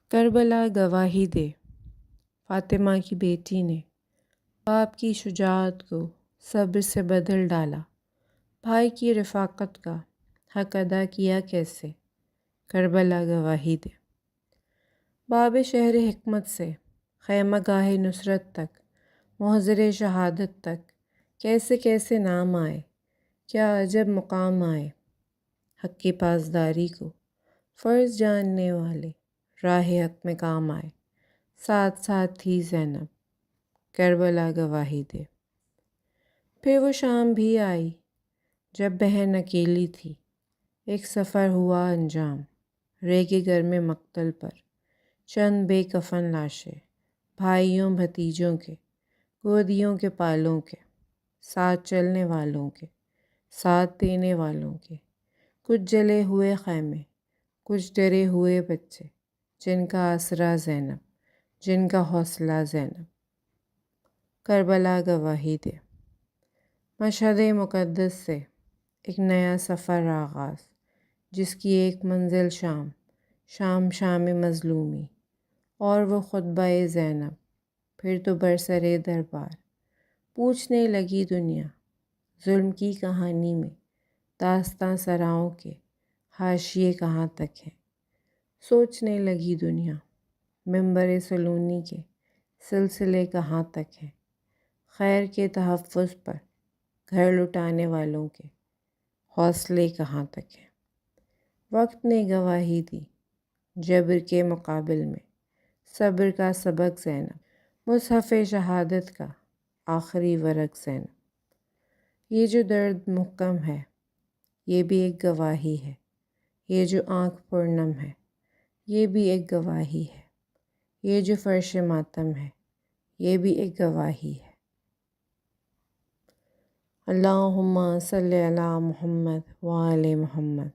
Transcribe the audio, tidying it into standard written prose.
کربلا گواہی دے۔ فاطمہ کی بیٹی نے باپ کی شجاعت کو صبر سے بدل ڈالا۔ بھائی کی رفاقت کا حق ادا کیا کیسے؟ کربلا گواہی دے۔ باب شہر حکمت سے خیمہ گاہ نصرت تک، محضر شہادت تک، کیسے کیسے نام آئے، کیا عجب مقام آئے۔ حق کی پاسداری کو فرض جاننے والے راہ حق میں کام آئے۔ ساتھ ساتھ تھی زینب، کربلا گواہی دے۔ پھر وہ شام بھی آئی جب بہن اکیلی تھی۔ ایک سفر ہوا انجام، رہ کے گھر میں مقتل پر چند بے کفن لاشیں، بھائیوں بھتیجوں کے، گودیوں کے پالوں کے، ساتھ چلنے والوں کے، ساتھ دینے والوں کے۔ کچھ جلے ہوئے خیمے، کچھ ڈرے ہوئے بچے، جن کا آسرا زینب، جن کا حوصلہ زینب۔ کربلا گواہی دے۔ مشہد مقدس سے ایک نیا سفر آغاز، جس کی ایک منزل شام، شام مظلومی، اور وہ خطبہ زینب۔ پھر تو برسرے دربار پوچھنے لگی دنیا، ظلم کی کہانی میں داستاں سراؤں کے حاشیے کہاں تک ہیں۔ سوچنے لگی دنیا، منبر سلونی کے سلسلے کہاں تک ہیں۔ خیر کے تحفظ پر گھر لٹانے والوں کے حوصلے کہاں تک ہیں۔ وقت نے گواہی دی، جبر کے مقابل میں صبر کا سبق زینب، مصحف شہادت کا آخری ورق زینب۔ یہ جو درد محکم ہے، یہ بھی ایک گواہی ہے۔ یہ جو آنکھ پرنم ہے، یہ بھی ایک گواہی ہے۔ یہ جو فرش ماتم ہے، یہ بھی ایک گواہی ہے۔ اللہم صلی علی محمد وآل محمد۔